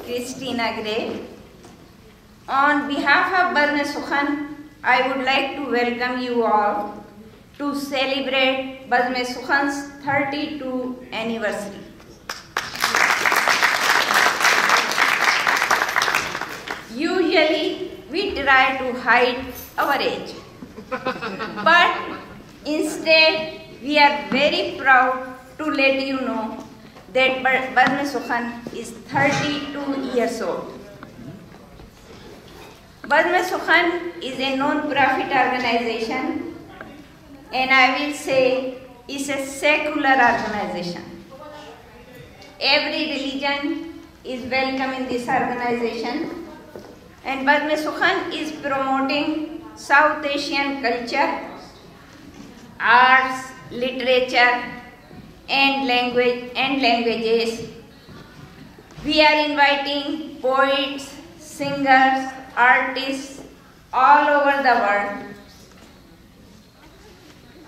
Christina Gray. On behalf of Bazm-e Sukhan, I would like to welcome you all to celebrate Bazm-e Sukhan's 32nd anniversary. Usually, we try to hide our age, but instead, we are very proud to let you know that Bazm-e Sukhan is 32 years old. Bazm-e Sukhan is a non-profit organization, and I will say is a secular organization. Every religion is welcome in this organization, and Bazm-e Sukhan is promoting South Asian culture, arts, literature, and languages. We are inviting poets, singers, artists all over the world.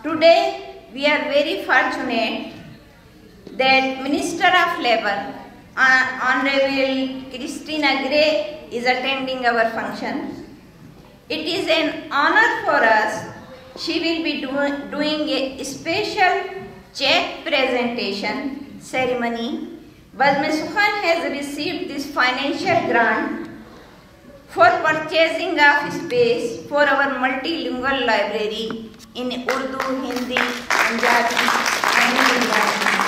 Today, we are very fortunate that Minister of Labour, Honorable Christina Gray, is attending our function. It is an honor for us. She will be doing a special check presentation ceremony. Bazm-e Sukhan has received this financial grant for purchasing of space for our multilingual library in Urdu, Hindi, Punjabi, and Gujarati.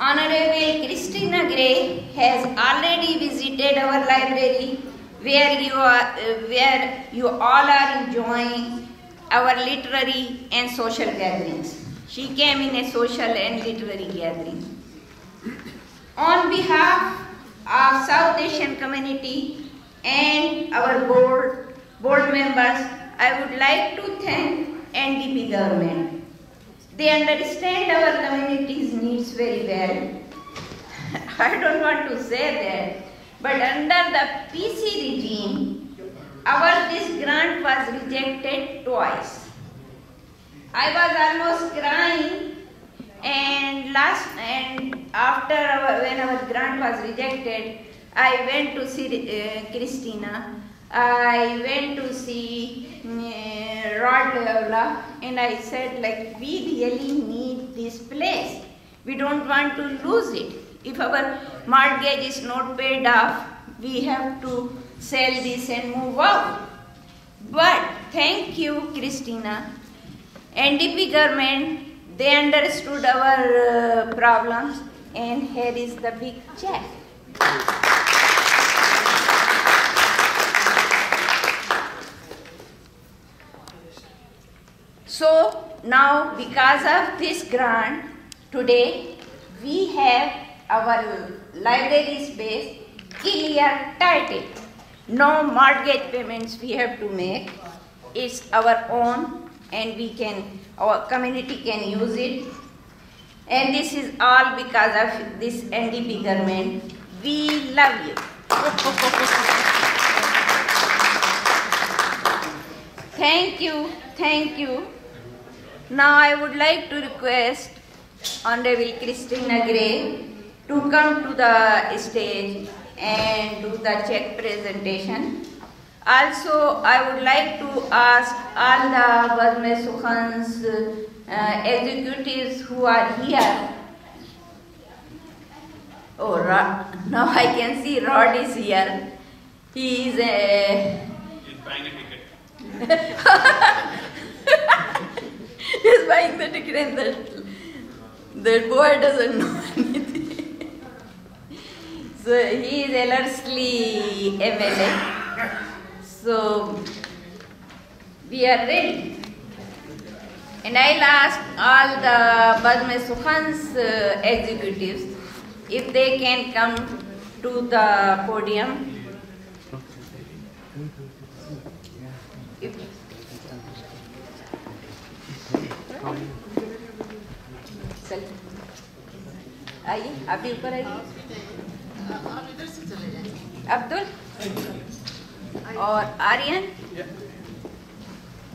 Honorable Christina Gray has already visited our library where you all are enjoying our literary and social gatherings. She came in a social and literary gathering. On behalf of South Asian community and our board members, I would like to thank NDP government. They understand our community's needs very well. I don't want to say that, but under the PC regime, this grant was rejected twice. I was almost crying, and when our grant was rejected, I went to see Christina. I went to see Rod Loyola, and I said, like, we really need this place. We don't want to lose it. If our mortgage is not paid off, we have to sell this and move out. But thank you, Christina. NDP government, they understood our problems, and here is the big check. So now, because of this grant, today we have our library space clear title. No mortgage payments we have to make. It's our own, and our community can use it. And this is all because of this NDP government. We love you. Thank you, thank you. Now I would like to request Honorable Christina Gray to come to the stage and do the check presentation. Also, I would like to ask all the Bazm-e Sukhan's executives who are here. Oh, now I can see Rod is here. He is He's buying a ticket. He's buying the ticket, and that boy doesn't know anything. So he is elderly MLA. So we are ready. And I'll ask all the Bazm-e Sukhan's executives if they can come to the podium. आइए, आप भी ऊपर आइए। अब्दुल और Aryan.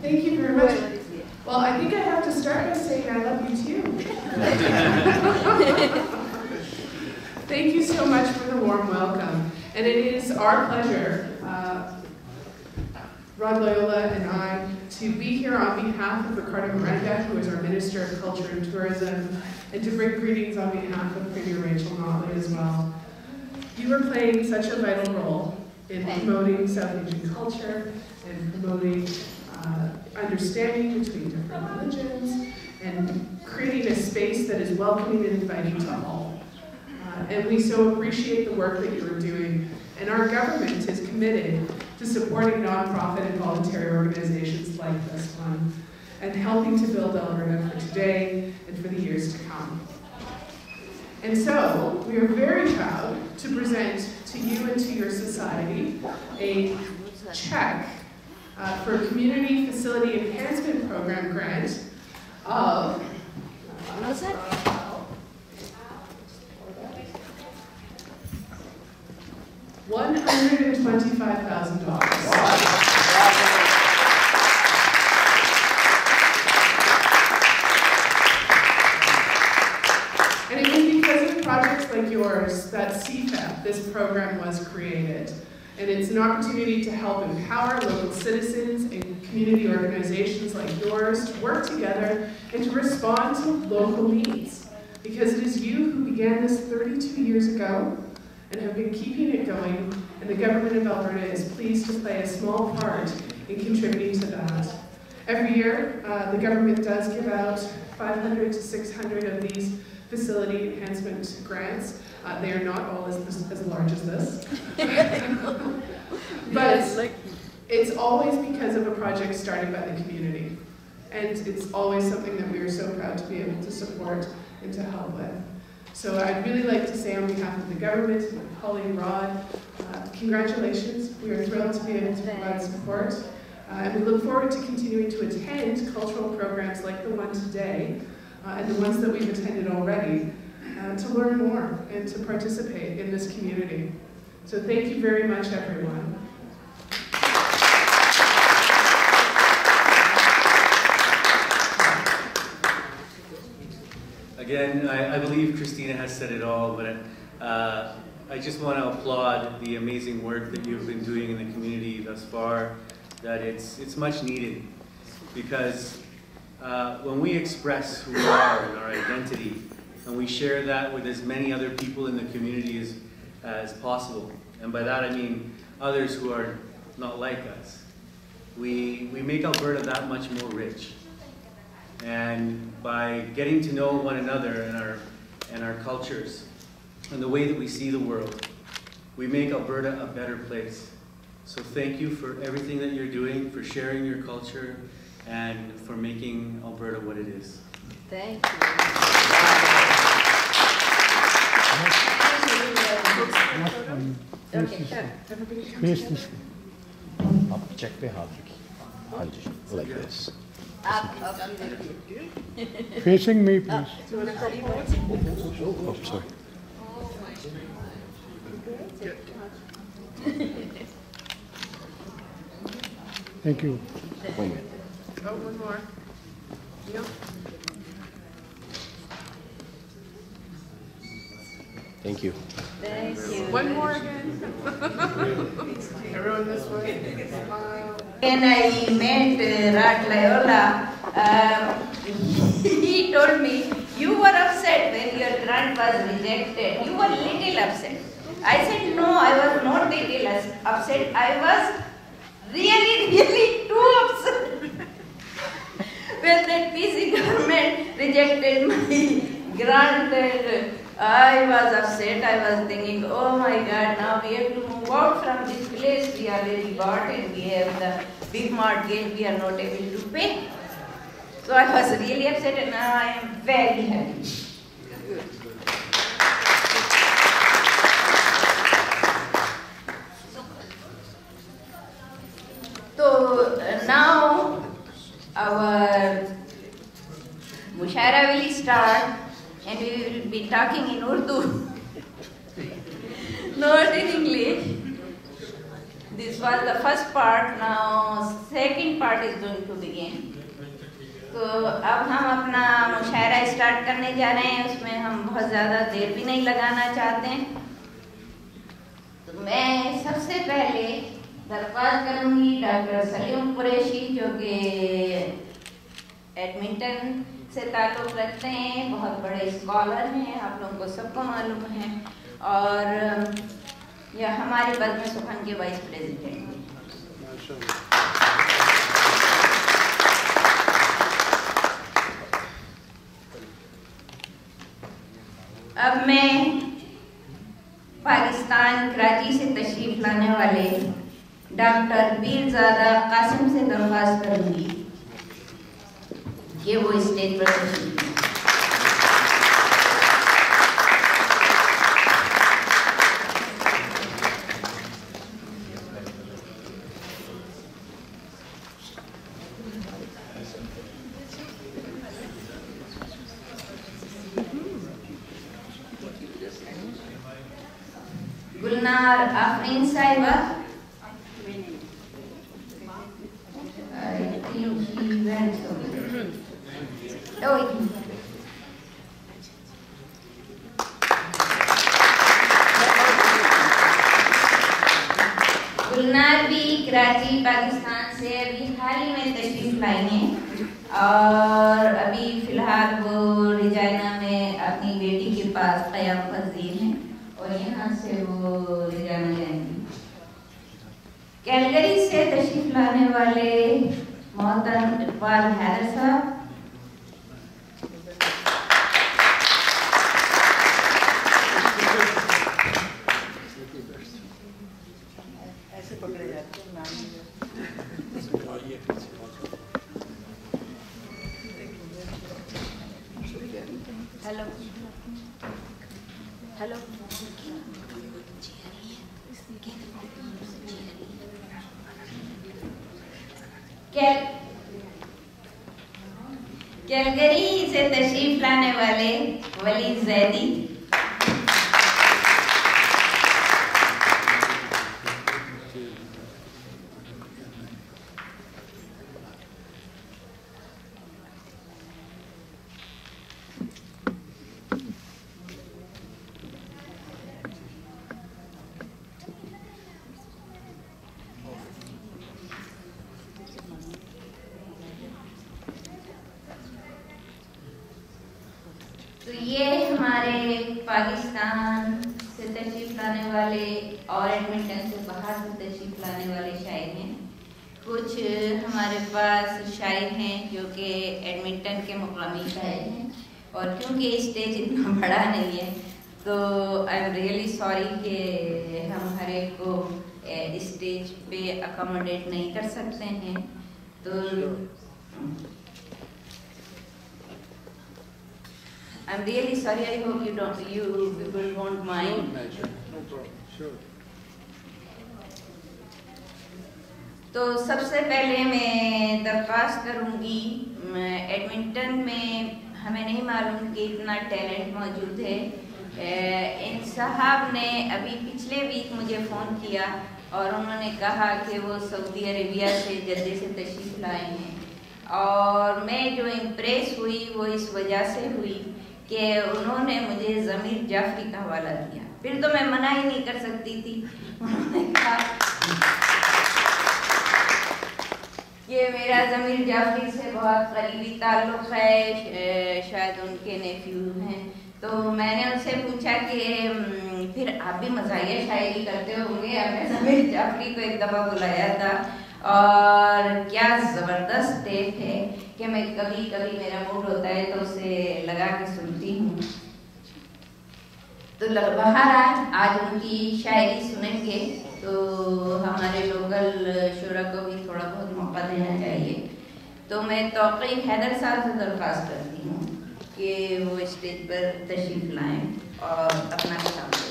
Thank you very much. Well, I think I have to start by saying I love you too. Thank you so much for the warm welcome. And it is our pleasure, Rod Loyola and I, to be here on behalf of Ricardo Miranda, who is our Minister of Culture and Tourism, and to bring greetings on behalf of Premier Rachel Notley as well. You are playing such a vital role in promoting South Asian culture and promoting understanding between different religions and creating a space that is welcoming and inviting to all. And we so appreciate the work that you are doing. And our government is committed to supporting nonprofit and voluntary organizations like this one and helping to build Alberta for today and for the years to come. And so, we are very proud to present to you and to your society a check for a Community Facility Enhancement Program grant of $125,000. And it was because of projects like yours that CFEP, this program, was created. And it's an opportunity to help empower local citizens and community organizations like yours to work together and to respond to local needs. Because it is you who began this 32 years ago and have been keeping it going, and the government of Alberta is pleased to play a small part in contributing to that. Every year, the government does give out 500 to 600 of these facility enhancement grants. They are not all as large as this. But it's always because of a project started by the community. And it's always something that we are so proud to be able to support and to help with. So I'd really like to say on behalf of the government and my colleague Rod, congratulations. We are thrilled to be able to provide support. And we look forward to continuing to attend cultural programs like the one today, and the ones that we've attended already, to learn more and to participate in this community. So thank you very much, everyone. Again, I believe Christina has said it all, but I just want to applaud the amazing work that you've been doing in the community thus far, that it's much needed, because when we express who we are and our identity, and we share that with as many other people in the community as possible, and by that I mean others who are not like us, we make Alberta that much more rich. And by getting to know one another and our cultures and the way that we see the world, we make Alberta a better place. So thank you for everything that you're doing, for sharing your culture, and for making Alberta what it is. Thank you. Okay, sure. Everybody comes together. Up, check the Hanji, like this. Up. Facing me, please. Oh, sorry. Thank you. One minute. Oh, one more. Yep. Thank you. Thank you. One more again. Everyone this way. Smile. When I met Rod Loyola, he told me, you were upset when your grant was rejected. You were little upset. I said, no, I was not little upset. I was really too upset. When that PC government rejected my grant, and I was upset. I was thinking, oh my God, now we have to move out from this place. We already bought it. We have the big mortgage. We are not able to pay. So I was really upset, and now I am very happy. So now our Mushaira will start, and we will be talking in Urdu, not in English. This was the first part. Now second part is going to begin. تو اب ہم اپنا مشاعرہ start کرنے جا رہے ہیں. اس میں ہم بہت زیادہ دیر بھی نہیں لگانا چاہتے ہیں. تو میں سب سے پہلے درخواست کروں گی ڈاکٹر سلیم قریشی جو کہ ایڈمنٹن سے تعلق رکھتے ہیں, بہت بڑے اسکالر ہیں, آپ لوگوں کو سب کو معلوم ہے, اور یہ ہمارے بزم سخن کے وائس پریزیڈنٹ ہیں. اب میں پاکستان کراچی سے تشریف لانے والے ڈاکٹر پیرزادہ قاسم سے درخواست کروں گی کہ وہ اسٹیج پر تشریف لائیں. گلنار آفرین صاحبہ, گلنار بھی کراچی پاکستان سے ابھی حال ہی میں تشریف لائی ہیں, اور ابھی فی الحال وہ ریجائنا میں اپنی بیٹی کے پاس قیام پذیر ہیں, اور یہاں سے وہ ریجائنا جائیں گی. کیلگری سے تشریف لانے والے محترم اقبال حیدر صاحب, ہیلو ہیلو کیلگری سے تشریف لانے والے ولی زیدی, تو یہ ہمارے پاکستان سے تشریف لانے والے اور ایڈمنٹن سے باہر سے تشریف لانے والے شاعر ہیں. کچھ ہمارے پاس شاعر ہیں جو کہ ایڈمنٹن کے مقامی شاعر ہیں, اور کیونکہ اسٹیج اتنا بڑا نہیں ہے تو آئی ایم ریئلی سوری کہ ہم ہر ایک کو اسٹیج پہ اکاموڈیٹ نہیں کر سکتے ہیں. تو I'm really sorry. I hope you people won't mind. No problem. Sure. تو سب سے پہلے میں درخواست کروں گی, ایڈمنٹن میں ہمیں نہیں معلوم کہ اتنا ٹیلنٹ موجود ہے. ان صاحب نے ابھی پچھلے ویک مجھے فون کیا اور انہوں نے کہا کہ وہ سعودی عربیہ سے جدہ سے تشریف لائے ہیں, اور میں جو امپریس ہوئی وہ اس وجہ سے ہوئی کہ انہوں نے مجھے ضمیر جعفری کا حوالہ دیا. پھر تو میں منع ہی نہیں کر سکتی تھی. انہوں نے کہا کہ میرا ضمیر جعفری سے بہت قریبی تعلق ہے, شاید ان کے نیفیو ہیں. تو میں نے ان سے پوچھا کہ پھر آپ بھی مزاحیہ شاعری کرتے ہوں گے. آپ نے ضمیر جعفری کو ایک دفعہ بلایا تھا, اور کیا زبردست ٹیپ ہے کہ میں کبھی کبھی میرا موڈ ہوتا ہے تو اسے لگا کے سنتی ہوں. تو بہرحال آج ان کی شاعری سنیں گے تو ہمارے لوکل شعراء کو بھی تھوڑا بہت موقع دینا چاہیے. تو میں توقیر حیدر صاحب سے درخواست کرتی ہوں کہ وہ اسٹیج پر تشریف لائیں اور اپنا کلام دیں.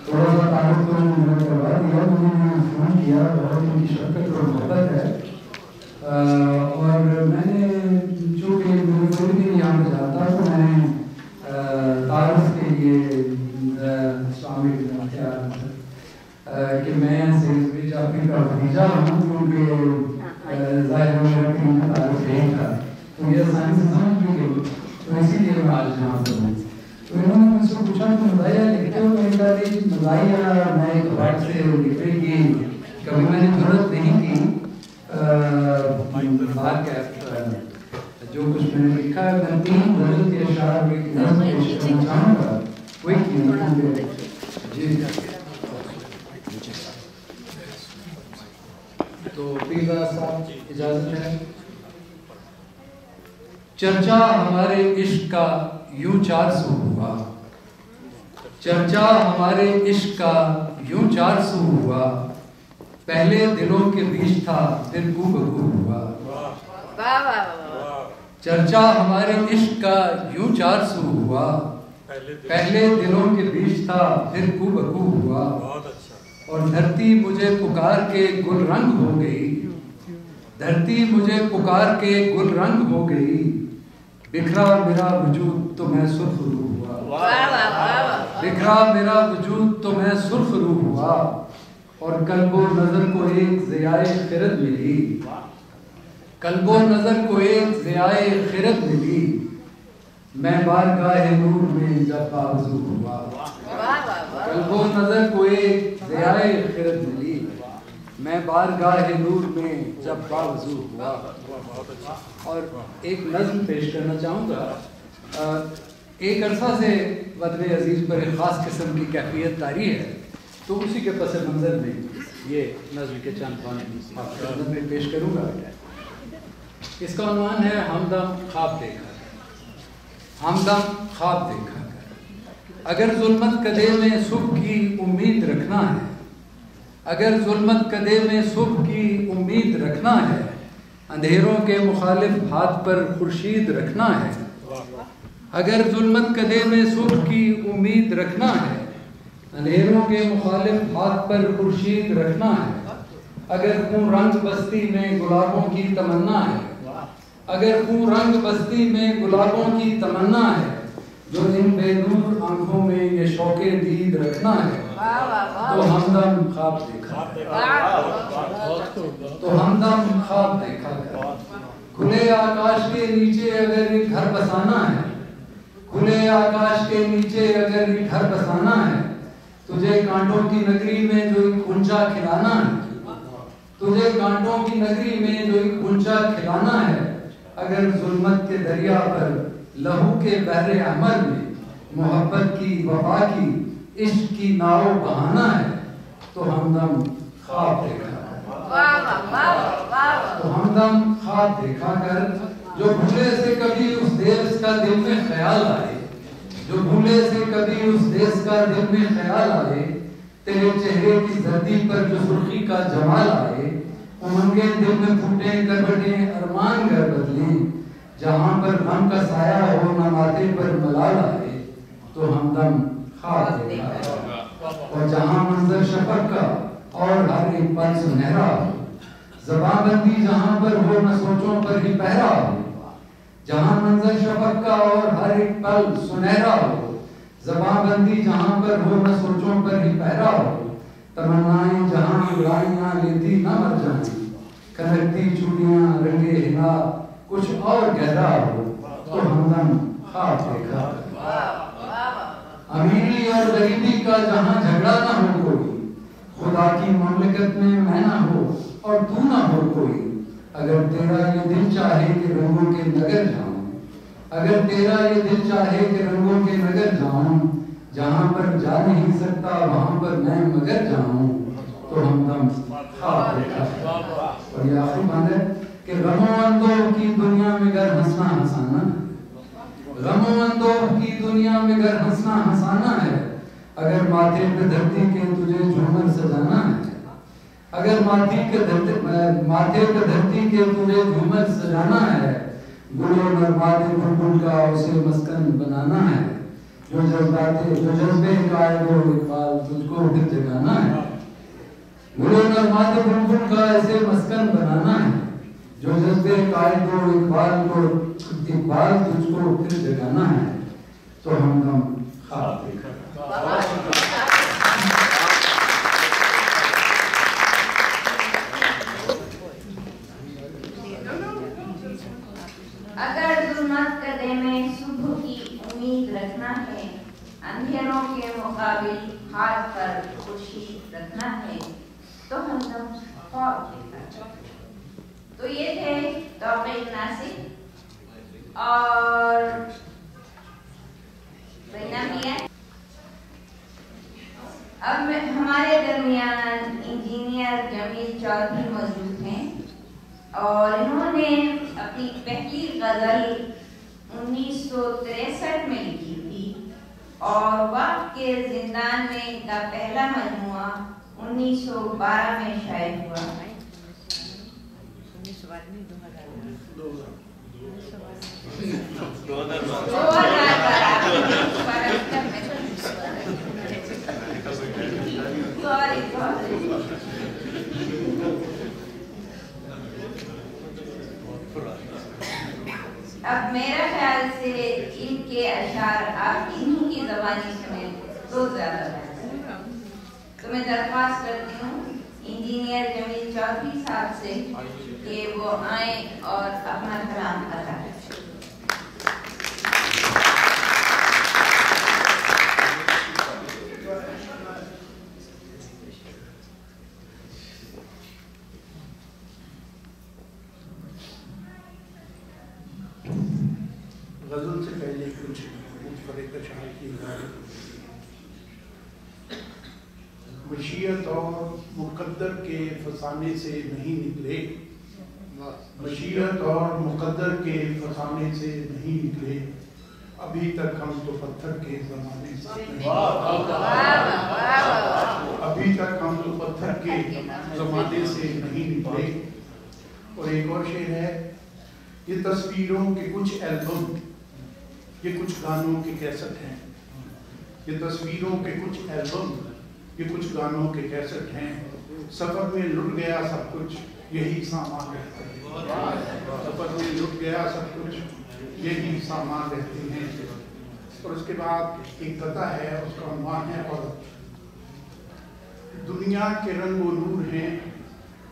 تھوڑا سا تعارف تو میں نے کروا دیا, انہوں نے فون کیا, بہت ان کی شرکت اور محبت ہے. اور میں نے چونکہ میرے کوئی بھی یہاں پہ جاتا تو میں نے تعارف کے لیے का भतीजा हूँ, क्योंकि ज़ाहिर है मेरा टीम का ताल्लुक यही था, तो ये आसानी से समझ भी गई, तो इसीलिए मैं आज यहाँ पर हूँ। तो इन्होंने मुझसे पूछा कि मज़ाहिया लिखते हो, मैंने कहा कि मज़ाहिया मैं एक बार से लिखने की कभी मैंने जरूरत नहीं की, बात क्या जो कुछ मैंने लिखा है, मैं 3 गज़ल के अशार में नज़्म पेश करना चाहूँगा, वही की जी। तो पीज़ा साहब इजाज़त है। चर्चा हमारे इश्क का यूं 400 हुआ, चर्चा हमारे इश्क का यूं 400 हुआ, पहले दिलों के बीच था फिर गूबगू हुआ। चर्चा हमारे इश्क का यूं 400 हुआ, पहले दिलों के बीच था फिर गूबगू हुआ, और धरती मुझे पुकार के गुल रंग हो गई, धरती मुझे पुकार के गुल रंग हो गई, बिखरा मेरा वजूद तो मैं सुर्खरू हुआ, बिखरा मेरा वजूद तो मैं सुर्खरू हुआ, और कल्बो नजर को एक ज़ियाए खिरत मिली, कल्बो नजर को एक ज़ियाए खिरत मिली, मैं बारगाह नूर में जब बावजू हुआ, कल्बो नजर को एक ज़ियाए खिरत मिली, मैं बारगाह नूर में जब बावजू हुआ। और एक नज़्म पेश करना चाहूँगा। एक अरसा से वतन अजीज़ पर एक ख़ास किस्म की कैफियत तारी है, तो उसी के पस मंज़र में ये नज़्म के चंद पाने में पेश करूँगा। इसका उन्वान है हमदम ख्वाब देखा कर, हमदम ख्वाब देखा कर। अगर ज़ुल्मत कदे में सुबह की उम्मीद रखना है, अगर ज़ुल्मत कदे में सुबह की उम्मीद रखना है, अंधेरों के मुखालिफ हाथ पर खुर्शीद रखना है, अगर ज़ुल्मत कदे में सुबह की उम्मीद रखना है, अंधेरों के मुखालिफ हाथ पर खुर्शीद रखना है, अगर खून रंग बस्ती में गुलाबों की तमन्ना है, अगर खून रंग बस्ती में गुलाबों की तमन्ना है, जो इन बेनूर आंखों में ये शौके दीद रखना है, तो हमदम ख्वाब देखा, तो हमदम ख्वाब देखा कर। खुले आकाश के नीचे अगर एक घर बसाना है, खुले आकाश के नीचे अगर एक घर बसाना है, तुझे कांटों की नगरी में जो एक गुंजा खिलाना है, तुझे कांटों की नगरी में जो एक गुंजा खिलाना है, अगर जुल्मत के दरिया पर लहू के बहरे अमर में मोहब्बत की वफा की इश्क की नाव बहाना है, तो हमदम ख्वाब देखा, तो हमदम ख्वाब देखा कर। जो भूले से कभी उस देश का दिल में ख्याल आए, जो भूले से कभी उस देश का दिल में ख्याल आए, तेरे चेहरे की जर्दी पर जो सुर्खी का जमाल आए, उमंगे दिल में फूटे करवटे अरमान कर बदले, जहाँ पर गम का साया हो न माथे पर मलाल आए, तो हमदम ख्वाब देखा। और जहाँ मंजर शफक का और हर एक पल सुनहरा हो, ज़बाबंदी जहाँ पर हो न सोचों पर ही पहरा हो, जहाँ मंजर शफक का और हर एक पल सुनहरा हो, ज़बाबंदी जहाँ पर हो न सोचों पर ही पहरा हो, तमन्नाएं जहाँ उड़ाइयाँ लेती न मर जाएं, कनकती चूड़ियाँ रंगे हिना कुछ और गहरा हो, तो हमदम ख्वाब देखा। अमीरी और गरीबी का जहाँ झगड़ा ना हो कोई, खुदा की ममलकत में मैं ना हो और तू ना हो कोई, अगर तेरा ये दिल चाहे कि रंगों के नगर जाऊं, अगर तेरा ये दिल चाहे कि रंगों के नगर जाऊं, जहाँ पर जा नहीं सकता वहाँ पर मैं मगर जाऊं, तो हमदम ख्वाब देखा। और ये आखिरी बात है कि गमों अंदों की दुनिया में गर हंसना हंसाना, गमों अंदों की दुनिया में गर हंसना हंसाना है, अगर माथे पे धरती के तुझे झूमर सजाना है, अगर माथे पे धरती के तुझे झूमर सजाना है, गुलो नरमादे बुलबुल का उसे मस्कन बनाना है, जो जज्बे का वो इकबाल तुझको फिर जगाना है, गुलो नरमादे बुलबुल का ऐसे मस्कन बनाना है, जो जज्बे का वो इकबाल तुझको फिर जगाना है, तो हमदम ख्वाब देखा। मुकाबिल हाथ पर खुशी रखना है तो हम सब ख्वाब देखा। तो ये थे तौक़ीर नासिर और बैनामिया। अब हमारे दरमियान इंजीनियर जमील चौधरी मौजूद हैं और इन्होंने अपनी पहली गज़ल 1963 में लिखी थी और वक्त के जिंदान में इनका पहला मजमुआ 1912 में शाये हुआ। 2012 अब मेरा ख्याल से इनके अशार आप इन्हीं की ज़बानी सुने तो ज़्यादा बेहतर है। तो मैं दरख्वास्त करती हूँ इंजीनियर जमील चौधरी साहब से कि वो आए और अपना कलाम अदा करें। गज़ल से पहले कुछ मुतफ़रिक़ अशार की मशीयत और मुक़द्दर के फसाने से नहीं निकले, मशीयत और मुक़द्दर के फसाने से नहीं निकले, अभी तक हम तो पत्थर के ज़माने से, अभी तक हम तो पत्थर के ज़माने से नहीं निकले। और एक और शेर है, ये तस्वीरों के कुछ एल्बम, ये कुछ गानों के कैसेट हैं, ये तस्वीरों के कुछ एल्बम, ये कुछ गानों के कैसेट हैं। सफ़र में लुट गया सब कुछ, यही सामान रहते हैं। सफ़र में लुट गया सब कुछ, यही सामान रहते हैं। और उसके बाद एक कथा है, उसका उन्वान है औरत। दुनिया के रंग व नूर हैं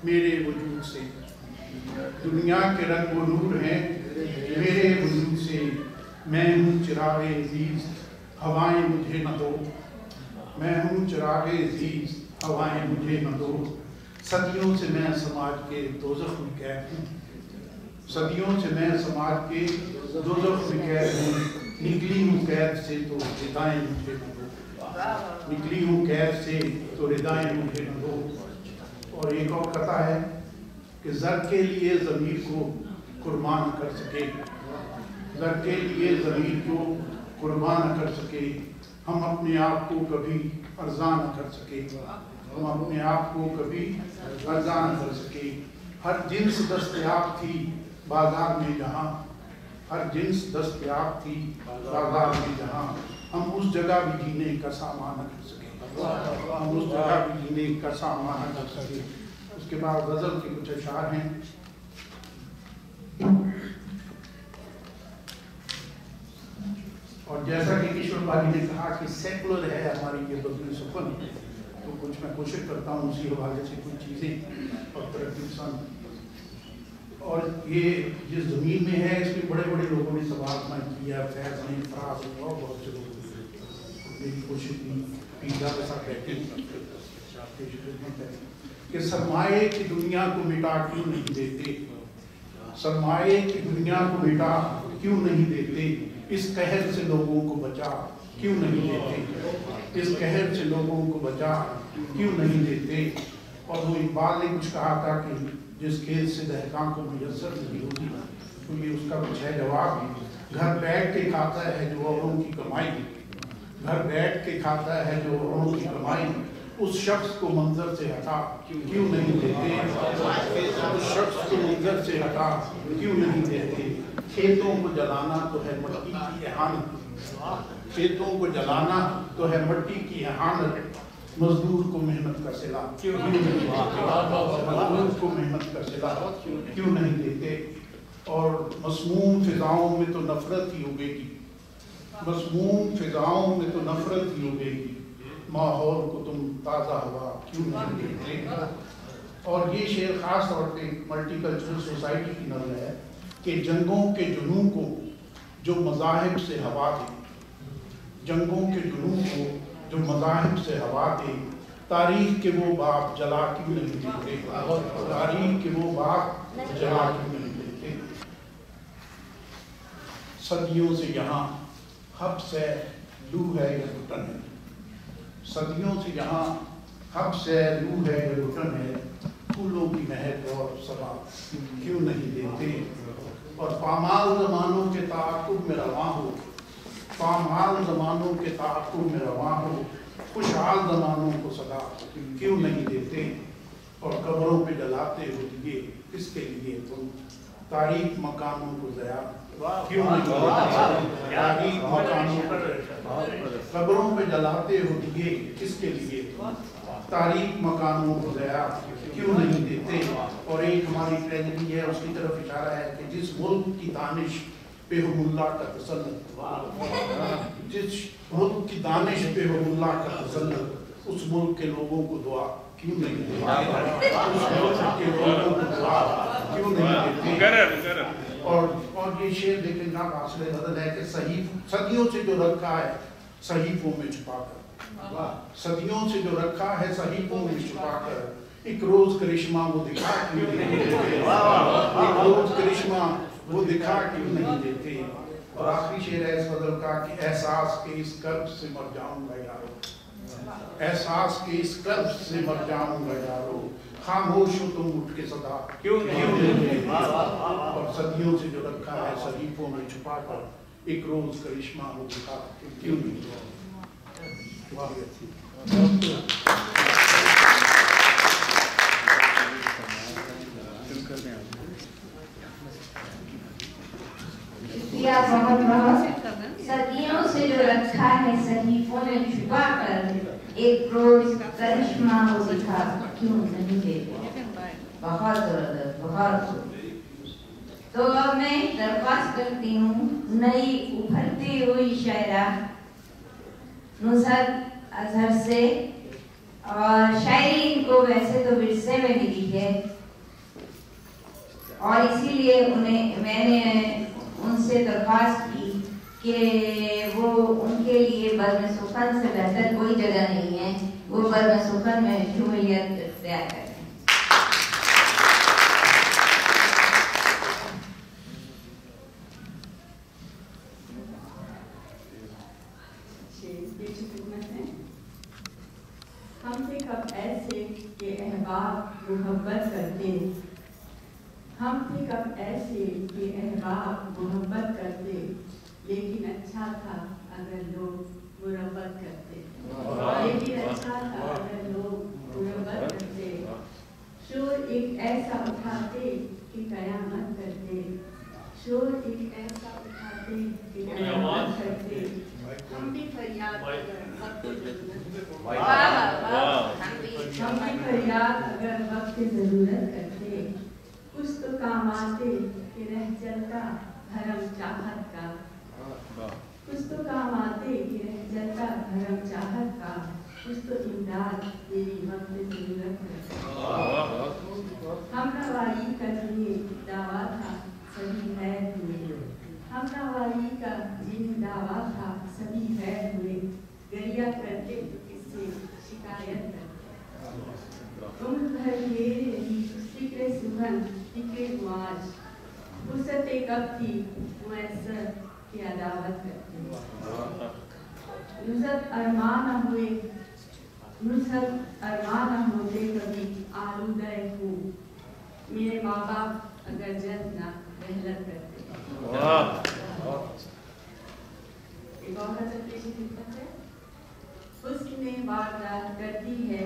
मेरे वजूद से, दुनिया के रंग व नूर हैं मेरे वजूद से, मैं हूँ चिरागे अज़ीज़ हवाएं मुझे न दो, मैं हूँ चिरागे अज़ीज़ हवाएं मुझे न दो। सदियों से मैं समाज के दोज़ख में कैद हूँ, सदियों से मैं समाज के दोज़ख में कैद हूँ। निकली हूँ कैद से तो रिदाएं मुझे न दो, निकली हूँ कैद से तो रिदाएं मुझे न दो। और एक और कथा है कि ज़र के लिए ज़मीर को कुर्बान कर सके, ज़र के लिए ज़मीर को कुर्बान कर सके, हम अपने आप को कभी अर्ज़ा न कर सके, हम अपने आप को कभी अर्ज़ा न कर सके। हर जिन्स दस्तयाब थी बाजार में जहाँ, हर जिन्स दस्तयाब थी बाजार में जहाँ, हम उस जगह भी जीने का सामान न कर सके, हम उस जगह भी जीने का सामान न कर सके। उसके बाद गज़ल के कुछ अशार हैं। और जैसा कि किशोर भाई ने कहा कि सेकुलर है हमारी ये बदली सफल, तो कुछ मैं कोशिश करता हूँ उसी हवाले से कुछ चीज़ें और तरक्की पसंद। और ये जिस ज़मीन में है इसमें बड़े बड़े लोगों ने सवाल किया, फैज़ ने, फराज ने और बहुत से लोगों ने मेरी कोशिश की पिज़्ज़ा के साथ बैठे कि सरमाए की दुनिया को मिटा क्यों नहीं देते, सरमाए की दुनिया को मिटा क्यों नहीं देते, इस कहर से लोगों को बचा क्यों नहीं देते, इस कहर से लोगों को बचा क्यों नहीं देते। और वो इकबाल ने कुछ कहा था कि जिस खेल से दहकां को मुयस्सर नहीं होती, तो ये उसका कुछ है जवाब। घर बैठ के खाता है जो औरों की कमाई, घर बैठ के खाता है जो औरों की कमाई, उस शख्स को मंजर से हटा क्यों नहीं देते, उस शख्स को मंजर से हटा क्यों नहीं देते। खेतों को जलाना तो है मट्टी की एहानत, खेतों को जलाना तो है मट्टी की एहानत, मजदूर को मेहनत का सिला क्यों नहीं देते, मजदूर को मेहनत का सिला क्यों नहीं देते। और मसमूम फिजाओं में तो नफरत ही उगेगी, मसमूम फिजाओं में तो नफरत ही उगेगी, माहौल को तुम ताज़ा हवा क्यों नहीं देते। और ये शेर ख़ास तौर पे मल्टीकल्चरल सोसाइटी की नज़र है कि जंगों के जुनून को जो मज़ाहिब से हवा दे, जंगों के जुनून को जो मज़ाहिब से हवा दे, तारीख के वो बाप जला क्यों नहीं देते, तारीख के वो बाप जला क्यों नहीं देते। सदियों से यहाँ हब्स है, लू है या घुटन है, सदियों से यहाँ हब्स है, लू है या घुटन है, फूलों की महक और सबा क्यों नहीं देते। और पामाल ज़मानों के ताक़ुब में रवां हो, पामाल ज़मानों के ताक़ुब में रवां हो, खुशहाल ज़मानों को सदा क्यों नहीं देते। और कब्रों पे जलाते हो दिए किसके लिए तुम, तारीख मकानों को ज़या क्यों नहीं देते, तारीख मकानों को कब्रों पे जलाते हो दिए किसके लिए तुम, तारीख मकानों को ज़या क्यों नहीं देते। और एक हमारी ट्रेजेडी है, उसकी तरफ इशारा है कि जिस मुल्क की दानिश पे हो मुल्ला का तसल्लुत, जिस मुल्क की दानिश पे हो मुल्ला का तसल्लुत, उस मुल्क के लोगों को दुआ क्यों नहीं देते, उस मुल्क के लोगों को दुआ क्यों नहीं देते। और ये शेर देखें ना हासिल बदल है कि सही सदियों से जो रखा है सहीफों में छुपाकर, सदियों से जो रखा है सहीफों में छुपाकर, एक रोज करिश्मा वो दिखा क्यों नहीं देते, एक रोज करिश्मा वो दिखा क्यों नहीं देते। और आखिरी शेर है इस बदल का कि एहसास के इस कर्ब से मर जाऊंगा यारो, एहसास के इस कर्ब से मर जाऊंगा यारो, खामोश हो तुम उठ के सदा क्यों नहीं देते। और सदियों से जो रखा है सहीफों में छुपा कर, एक रोज करिश्मा वो दिखा क्यों नहीं देते। बहुत बहुत सदियों से जो रखा है सहीफों में छुपा कर, एक रोज करिश्मा वो दिखा क्यों नहीं देते। बहुत जबरदस्त, बहुत। तो अब मैं दरख्वास्त करती हूँ नई उभरती हुई शायरा नुसरत अजहर से, और शायरी इनको वैसे तो विरसे में मिली है और इसीलिए उन्हें मैंने उनसे दरख्वास्त की कि वो उनके लिए बर्म सुखन से बेहतर कोई जगह नहीं है, वो बर्म सुखन में शमूलियत इख्तियार करें। हमसे कब ऐसे के अहबाब मोहब्बत करते, हमसे कब ऐसे के अहबाब मोहब्बत करते, लेकिन अच्छा था अगर लोग मुरब्बत करते, लेकिन अच्छा था अगर लोग मुरब्बत करते। शोर एक ऐसा उठाते कि कयामत करते, शोर एक ऐसा उठाते कि कयामत करते। हम भी फरियाद वक्त अगर वक्त ज़रूरत करते, कुछ तो काम आते कि रह चलता धर्म चाहत का, कुछ तो काम आते कि रह चलता धर्म चाहत का, कुछ तो इमदाद मेरी वक्त ज़रूरत करता। हम नवाई का जिन्हें दावा था सभी है हुए, हम नवाई का जिन्हें दावा था सभी है हुए, गरिया करते तो किससे शिकायत करते। उम्र भर घेरे रही फिक्र सुहन फिक्र मुआज, फुर्सत कब थी मुयस्सर की अदावत करते। नुसरत अरमान हुए, नुसरत अरमान होते कभी आलूदा हूँ, मेरे माँ बाप अगर जल्द ना मेहनत करते। एक और खिदमत है। हुस्न वारदात करती है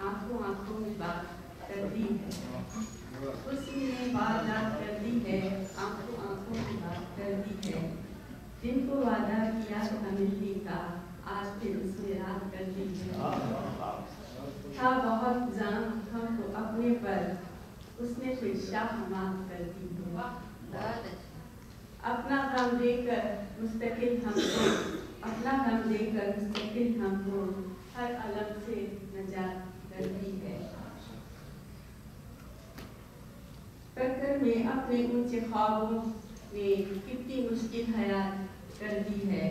आंखों आंखों में बात करती है, हुस्न वारदात करती है आंखों आंखों में बात करती है। जिनको वादा किया था मिलने का आज फिर उसने रात करती है। था बहुत जान हमको अपने पर उसने फिर शाह माफ करती है। अपना गम देकर मुस्तकिल हमको, अपना गम देकर मुस्तकिल हमको हर अलग से नजात करती है। टक्कर में अपने ऊंचे ख्वाबों में कितनी मुश्किल हयात कर दी है।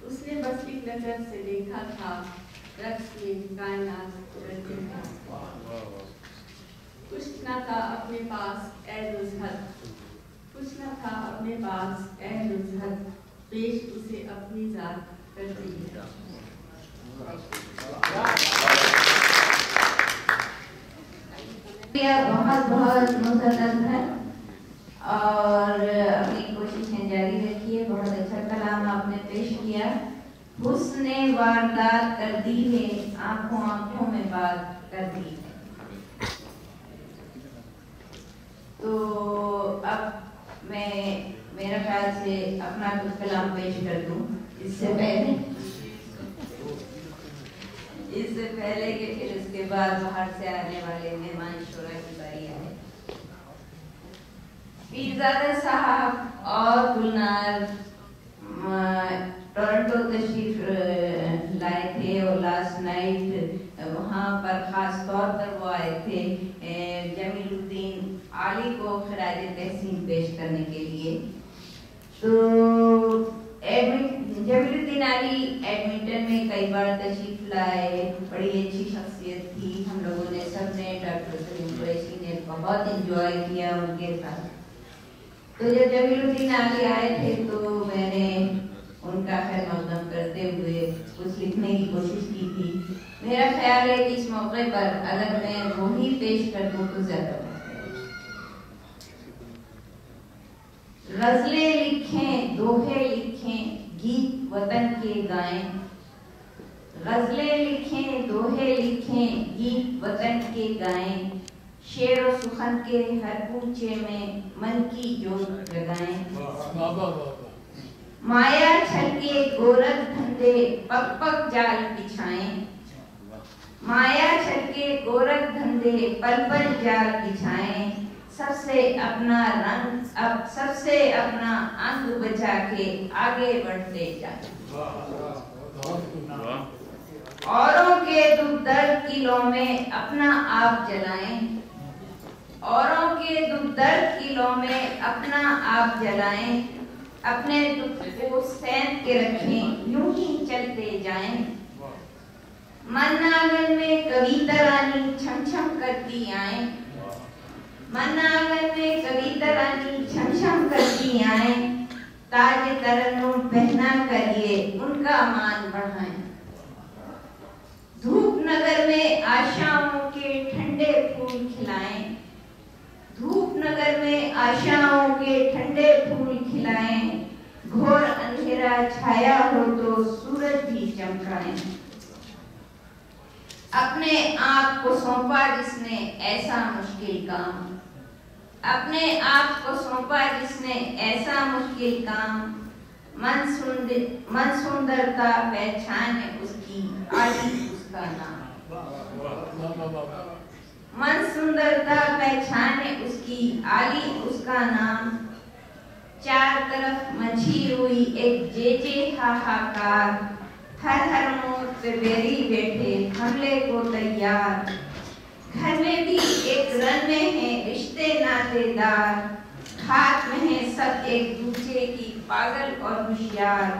उसने बस एक नजर से देखा था रक्स में कायनात उड़ती है। कुछ न था अपने पास ऐ नुज़हत, कुछ न था अपने पास ऐ नुज़हत, पेश उसे अपनी जात करती है। बहुत बहुत मुसद्दद है और अपनी कोशिशें जारी रखिए। बहुत अच्छा कलाम आपने पेश किया। हुस्ने वारदात कर दी है, आंखों आंखों में बात कर दी है। तो अब मैं मेरा ख्याल से अपना कुछ कलाम पेश कर दूं। इससे पहले कि फिर उसके बाद बाहर से आने वाले मेहमान शोरा की बारी आए। पीरजादा साहब और गुलनार टोरंटो तशरीफ लाए थे और लास्ट नाइट वहाँ पर ख़ास तौर पर वो आए थे जमीलुद्दीन आली को खराज तहसीन पेश करने के लिए। तो जमीलुद्दीन आली एडमिंटन में कई बार तशरीफ लाए, बड़ी अच्छी शख्सियत थी। हम लोगों ने सबने डॉक्टर सलीम कुरैशी ने बहुत इंजॉय किया उनके साथ। तो जब जमीलुद्दीन आली आए थे तो मैंने उनका खैर मकदम करते हुए कुछ लिखने की कोशिश की थी। मेरा ख्याल है कि इस मौके पर अगर मैं वही पेश कर दूं तो ज्यादा गजलें लिखें, दोहे लिखें, गीत वतन के गाएं। गजलें लिखें, दोहे लिखें, गीत वतन के गाएं। शेर और सुखन के हर पूछे में मन की जोत जगाएं। माया छल के गोरख धंधे पग पग जाल बिछाएं। माया छल के गोरख धंधे पल पल जाल बिछाएं। सबसे अपना रंग अब सबसे अपना अंग बचा के आगे बढ़ते जाएं। औरों के दुख दर्द किलों में अपना आप जलाएं। औरों के दुख दर्द किलों में अपना आप जलाएं। अपने दुख को सैंत के रखें, यूं ही चलते जाएं। मन आंगन में कविता रानी छम छम करती आए। मन आंगन में कविता रानी छम छम करती आए। ताज तरन्नुम पहना करिए उनका मान बढ़ाएं। धूप नगर में आशाओं के ठंडे फूल खिलाएं। धूप नगर में आशाओं के ठंडे फूल खिलाएं। घोर अंधेरा छाया हो तो सूरज भी चमकाएं। अपने आप को सौंपा जिसने ऐसा मुश्किल काम। अपने आप को सौंपा जिसने ऐसा मुश्किल काम। मन सुंदरता पहचान उसकी आली उसका नाम। मन सुंदरता पहचाने उसकी आली उसका नाम। चार तरफ मची हुई एक जे हाहाकार। हर हर मोड़ पे बेरी बैठे हमले को तैयार। घर में भी एक रन में है रिश्ते नातेदार। हाथ में है सब एक दूसरे की पागल और होशियार।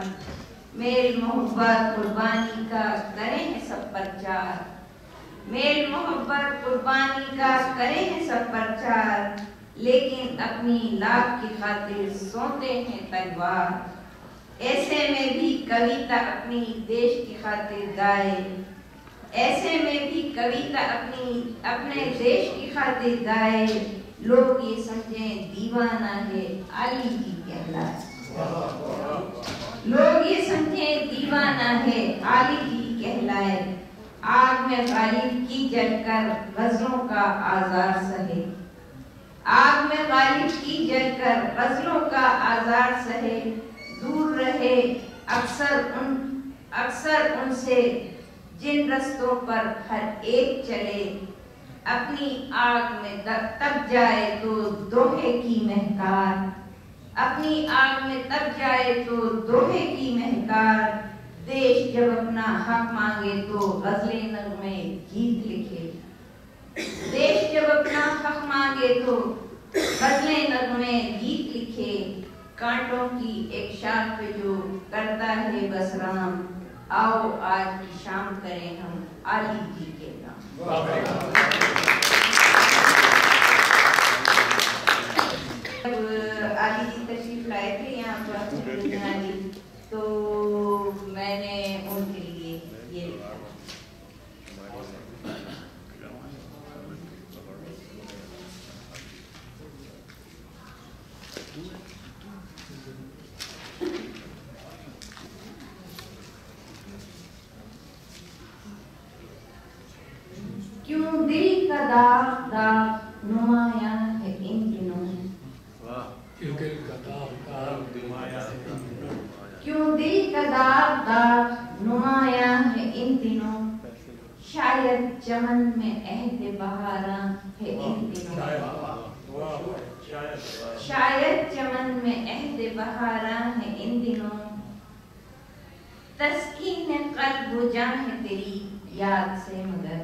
मेल मोहब्बत कुर्बानी का करें है सब प्रचार। मेल मोहब्बत कुर्बानी का करें है सब प्रचार। लेकिन अपनी लाभ की खातिर सोते हैं तलवार। ऐसे में भी कविता अपनी देश की खातिर गाए। ऐसे में भी कविता अपने देश की खातिर गाए। लोग ये समझें दीवाना है आली जी कहलाए। लोग ये समझें दीवाना है आली जी कहलाए। आग में गालिब की जलकर गजलों का आजार सहे। आग में गालिब की जलकर गजलों का आजार सहे। दूर रहे अक्सर उनसे जिन रस्तों पर हर एक चले। अपनी आग में तप जाए तो दोहे की महकार। अपनी आग में तप जाए तो दोहे की महकार। देश जब अपना हक मांगे तो गजले नगमे गीत लिखे। देश जब अपना हक मांगे तो गजले नगमे गीत लिखे। کانٹوں کی ایک شاخ پہ جو کرتا ہے بس رام، آؤ آج کی شام کریں ہم علی جی کے نام۔ جب علی جی تشریف لائے تھے یہاں پر تو میں نے ان کے لیے یہ لکھا۔ کیوں دل کا داغ داغ نمایاں ہے ان دنوں، کیوں دل کا داغ داغ نمایاں ہے ان دنوں، شاید چمن میں عہد بہاراں ہے ان دنوں، شاید چمن میں عہد بہاراں ہے ان دنوں، تسکین قلب و جاں ہے تیری یاد سے مگر،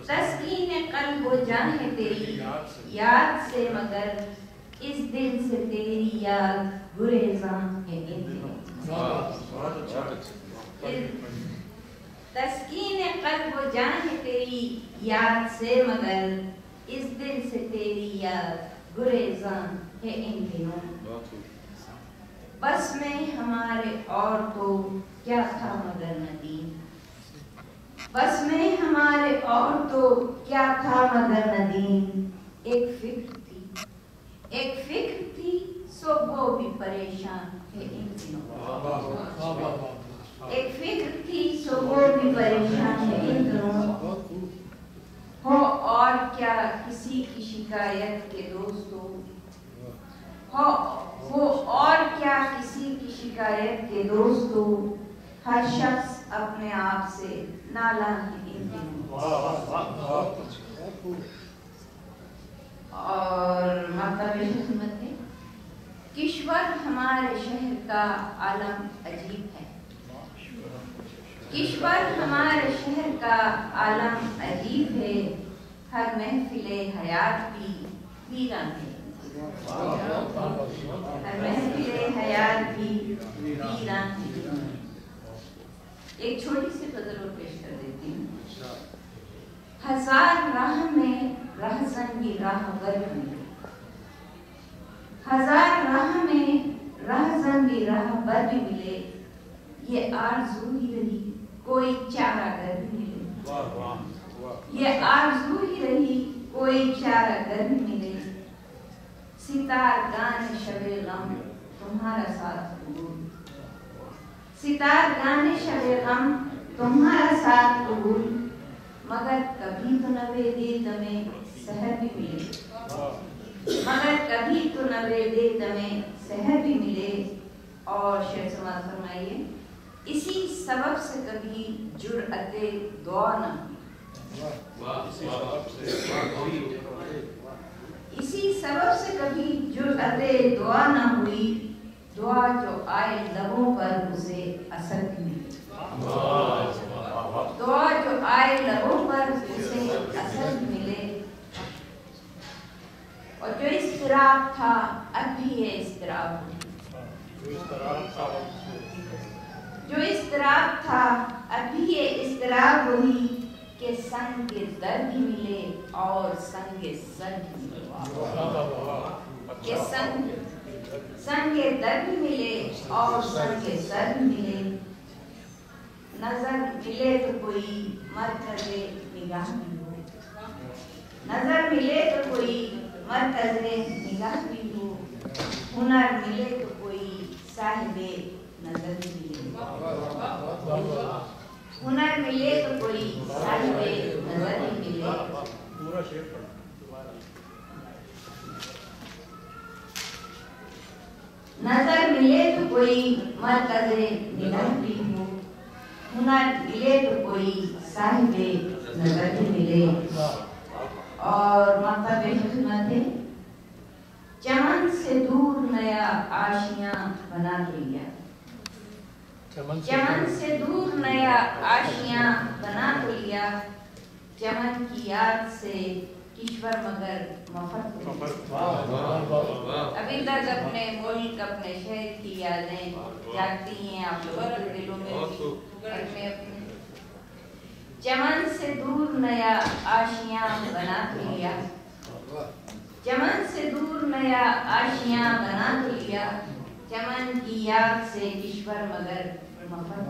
تسکین قلب و جاں ہے تیری یاد سے مگر، اس دل سے تیری یاد گریزاں ہے ان دنوں۔ تسکین قلب و جاں ہے تیری یاد سے مگر، اس دل سے تیری یاد گریزاں ہے ان دنوں، بس میں ہمارے اور تو کیا تھا مگر ندیم، بس میں ہمارے اور تو کیا تھا مگر ندیم، ایک فکر تھی، ایک فکر تھی سو وہ بھی پریشان ہے ان دنوں، ایک فکر تھی سو وہ بھی پریشان ہے ان دنوں، ہو اور کیا کسی کی شکایت کے دوستوں، ہو اور کیا کسی کی شکایت کے دوستوں، ہر شخص اپنے آپ سے نالاں ہے ان دنوں۔ اور مطلب خدمت ہے، کشور ہمارے شہر کا عالم عجیب ہے، کشور ہمارے شہر کا عالم عجیب ہے، ہر محفل حیات بھی ویران ہے، ہر محفل حیات بھی ویران ہے۔ ایک چھوٹی سی غزل اور پیش کر دیتی ہوں۔ ہزار راہ میں رہزن کی راہ ور ملے، ہزار راہ میں رہزن کی راہ ور بھی ملے، یہ آرزو ہی رہی کوئی چارہ گر بھی ملے، یہ آرزو ہی رہی کوئی چارہ گر بھی ملے، ستار گانے شب غم تمہارا ساتھ قبول، ستار گانے شب غم تمہارا ساتھ قبول، مگر کبھی تو نوے دے دمیں سحر بھی ملے، مگر کبھی تو نوے دے دمیں سحر بھی ملے۔ اور شعر سماعت فرمائیے، اسی سبب سے کبھی جرأت دعا نہ ہوئی، اسی سبب سے کبھی جرأت دعا نہ ہوئی، دعا جو آئے لبوں پر اسے اثر بھی ملے، دعا جو آئے لبوں پر اسے اثر بھی ملے، اور جو اضطراب تھا اب بھی یہ اضطراب، جو اضطراب تھا اب بھی یہ اضطراب ہوئی، کہ سنگ درد بھی ملے اور سنگ سر بھی ملے، کہ سنگ درد بھی ملے اور سنگ سر بھی ملے، نظر ملے تو کوئی مرکز نگاہ بھی ہو، نظر ملے تو کوئی مرکز نگاہ بھی ہو، ہنر ملے تو کوئی صاحب نظر بھی ملے، ہنر ملے تو کوئی صاحب نظر بھی ملے، نظر ملے تو کوئی مرکز نگاہ بھی ہو، ہنر ملے تو کوئی صاحب نظر بھی ملے۔ اور مطلب خدمت ہے، چمن سے دور نیا آشیاں بنا لیا، چمن سے دور نیا آشیاں بنا لیا، چمن کی یاد سے کشور مگر مفت ابھی تک اپنے ملک اپنے شہر کی یادیں جاگتی ہیں آپ لوگوں کے دلوں میں. چمن سے دور نیا آشیاں بنا کے لیا, چمن سے دور نیا آشیاں بنا کے لیا, چمن کی یاد سے کشور مگر مفت.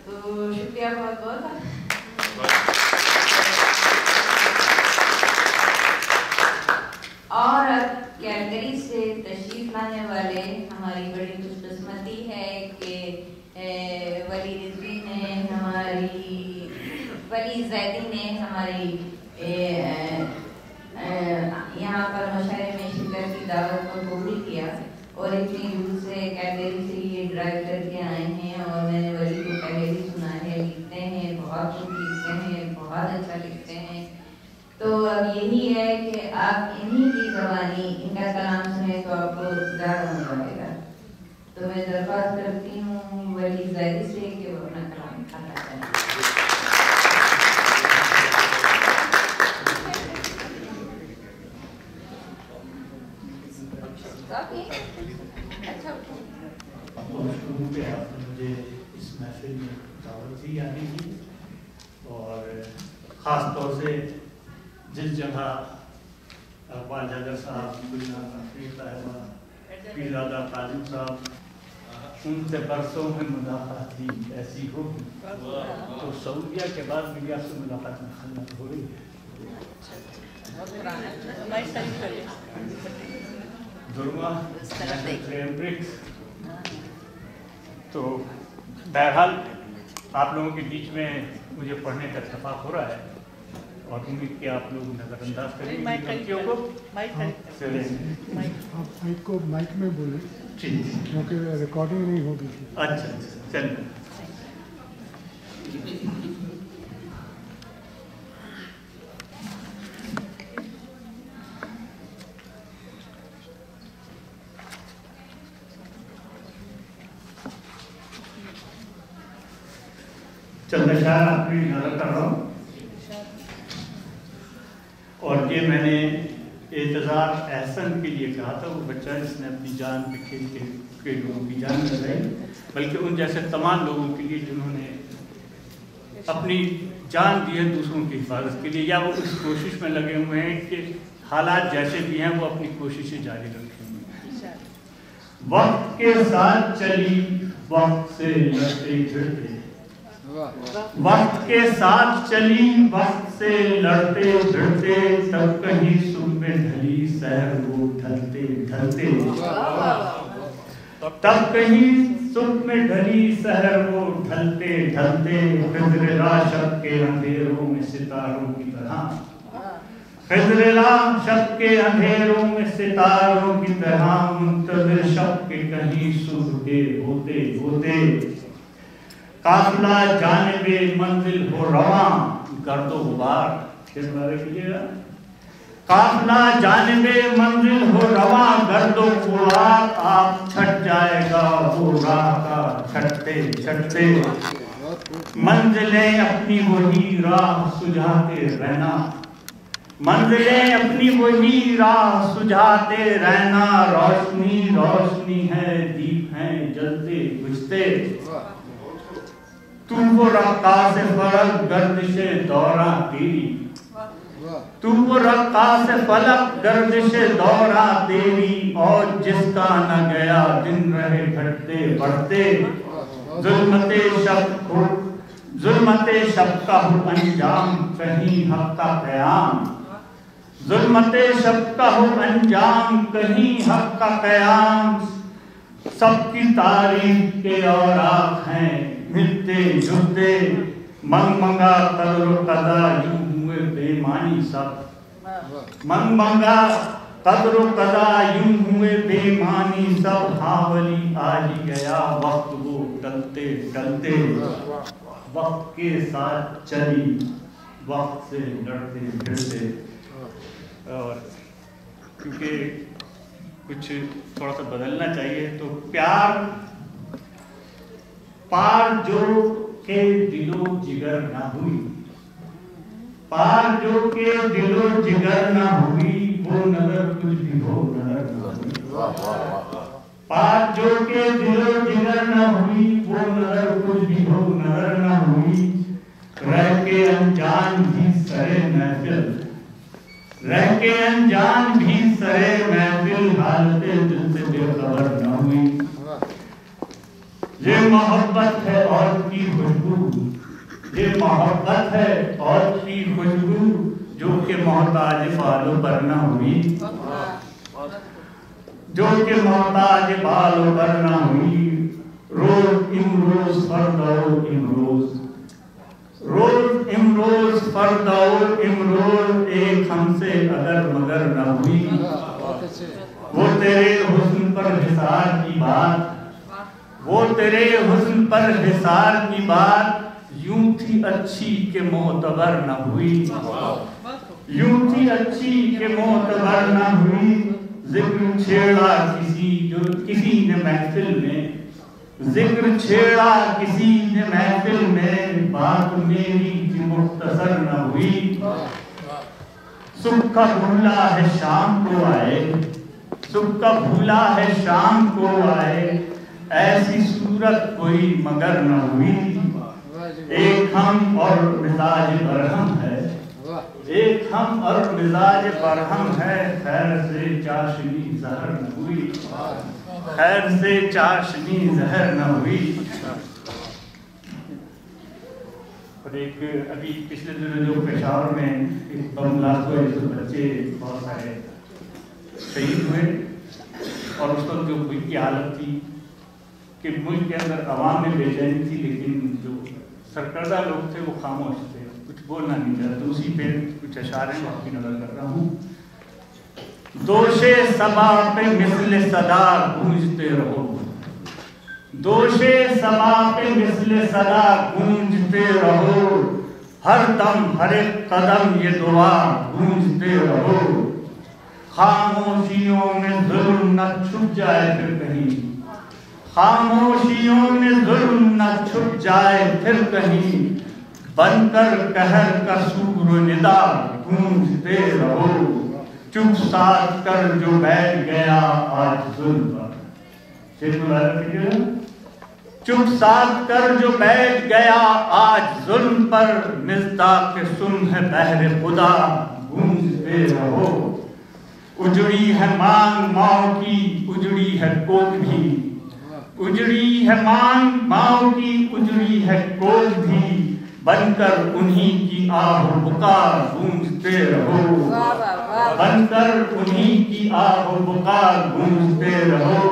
تو شکریہ بہت بہت. اور اب کیلگری سے تشریف لانے والے ہماری بڑی خوش قسمتی ہے کہ ولی رضوی نے ہماری ولی زیدی نے ہماری یہاں پر مشاعرے میں شرکت کی دعوت کو قبول کیا اور اتنی دور سے کیلگری سے یہ ڈرائیو کر کے آئے ہیں. اور میں نے ولی کو پہلے بھی سنا ہے, لکھتے ہیں بہت خوب لکھتے ہیں, بہت اچھا لکھتے ہیں. تو اب یہی ہے کہ آپ انہی کی زبانی ان کا کلام سنیں تو آپ کو زیادہ مزہ آئے گا. تو میں درخواست کرتی ہوں ولی زیدی سے کہ وہ اپنا کلام ادا کریں. شروع پہ آپ نے مجھے اس محفل میں دعوت دی آنے کی, اور خاص طور سے جس جگہ اقبال جاگر صاحب, گلنار نفیس صاحبہ, پیرزادہ قاسم صاحب, ان سے برسوں میں ملاقات تھی ایسی ہوگی, تو سعودیہ کے بعد میری آپ سے ملاقات میں خلت ہو رہی ہے. درما تو بہرحال آپ لوگوں کے بیچ میں مجھے پڑھنے کا اتفاق ہو رہا ہے, اور امید کہ آپ لوگ نظر انداز کریں گے غلطیوں کو. آپ مائک میں بولیں کیونکہ ریکارڈنگ نہیں ہوگی. اچھا چلیے. چند اشعار آپ کی نظر کر رہا ہوں, اور یہ میں نے اعتذار احسن کے لیے کہا تھا, وہ بچہ جس نے اپنی جان پہ کھیل کے لوگوں کی جان بچائی, بلکہ ان جیسے تمام لوگوں کے لیے جنہوں نے اپنی جان دی ہے دوسروں کی حفاظت کے لیے, یا وہ اس کوشش میں لگے ہوئے ہیں کہ حالات جیسے بھی ہیں وہ اپنی کوششیں جاری رکھیں ہوئے ہیں. وقت کے ساتھ چلی وقت سے لڑتے پھرتے, وقت کے ساتھ چلی وقت سے لڑتے پھرتے, تب کہیں صبح میں ڈھلی سحر وہ ڈھلتے ڈھلتے, تب کہیں صبح میں ڈھلی سحر وہ ڈھلتے ڈھلتے, خضر را شب کے اندھیروں میں ستاروں کی طرح, خضر را شب کے اندھیروں میں ستاروں کی طرح, منتظر شب کے کہیں صبح کے ہوتے ہوتے, قافلہ جانب منزل ہو رواں گرد و غبار. کس بارے کیجیے گا؟ قافلہ جانب منزل ہو رواں گرد و غبار, آپ چھٹ جائے گا وہ راہ کا چھٹتے چھٹتے, منزلیں اپنی وہی راہ سجھاتے رہنا, منزلیں اپنی وہی راہ سجھاتے رہنا, روشنی روشنی ہے دیپ ہیں جلتے بجھتے, تو وہ رقاص فلک گردش دوراں تیری, تو وہ رقاص فلک گردش دوراں تیری, اور جس کا نہ گیا دن رہے گھٹتے بڑھتے, ظلمت شب کا ہو انجام کہیں حق کا قیام, ظلمت شب کا ہو انجام کہیں حق کا قیام, سب کی تعریف کے اوراق ہیں ملتے جلتے, منگ منگا قدر و قضا یوں ہوئے بے معنی سب, منگ منگا قدر و قضا یوں ہوئے بے معنی سب, ہاں ولی آ ہی گیا وقت وہ ڈلتے ڈلتے, وقت کے ساتھ چلی وقت سے لڑتے پھرتے. اور کیونکہ کچھ تھوڑا سا بدلنا چاہیے, تو پیار پار جو کہ دل و جگر نہ ہوئی, पार जो के दिलो जिगर न हुई वो नजर कुछ भी हो नजर न हुई पार जो के दिलो जिगर न हुई वो नजर कुछ भी हो नजर न हुई रह के अनजान भी सरे महफिल रह के अनजान भी सरे महफिल हालते दिल से बेखबर न हुई ये मोहब्बत है और की खुशबू ये मोहब्बत है और की खुशबू जो कि मोहताज बालों पर न हुई जो कि मोहताज बालों पर न हुई रोज इमरोज फरदो इमरोज रोज इमरोज फरदो इमरोज एक हमसे अगर मगर न हुई वो तेरे हुस्न पर हिसार की बात वो तेरे हुस्न पर हिसार की बात यूं थी अच्छी के मोतबर न हुई यूं थी अच्छी के मोतबर न हुई जिक्र छेड़ा किसी ने महफिल में जिक्र छेड़ा किसी ने महफिल में बात मेरी भी मुख्तसर न हुई सुख का भूला है शाम को आए सुख का भूला है शाम को आए ऐसी सूरत कोई मगर न हुई एक हम और मिजाज बरहम है एक हम और मिजाज बरहम है खैर से चाशनी जहर न हुई खैर से चाशनी जहर न हुई और एक अभी पिछले दिनों जो पेशावर में एक बम ब्लास्ट हुए जिसमें बच्चे बहुत सारे शहीद हुए और उस वक्त जो मुल्क की हालत थी कि मुल्क के अंदर अवाम में बेचैनी थी लेकिन जो सरकर्दा लोग थे वो खामोश थे कुछ बोलना नहीं चाहते तो उसी पे कुछ अशारे में आपकी नजर कर रहा हूँ दोषे सबा पे मिसले सदा गूंजते रहो दोषे सबा पे मिसले सदा गूंजते रहो हर दम हर एक कदम ये दुआ गूंजते रहो खामोशियों में जुल्म न छुप जाए फिर कहीं खामोशियों में जुल्म न छुप जाए फिर कहीं बनकर कहर का सूर निदा गूंजते रहो चुप साथ कर जो बैठ गया आज जुल्म पर चुप साथ कर जो बैठ गया आज जुल्म पर मिज़दाक़ सुन है बहरे खुदा गूंजते रहो उजड़ी है मांग माओ की उजड़ी है कोक भी उजड़ी है मांग माओ की उजड़ी है कोक भी बनकर उन्हीं की आह पुकार गूंजते रहो बनकर उन्हीं की आह पुकार गूंजते रहो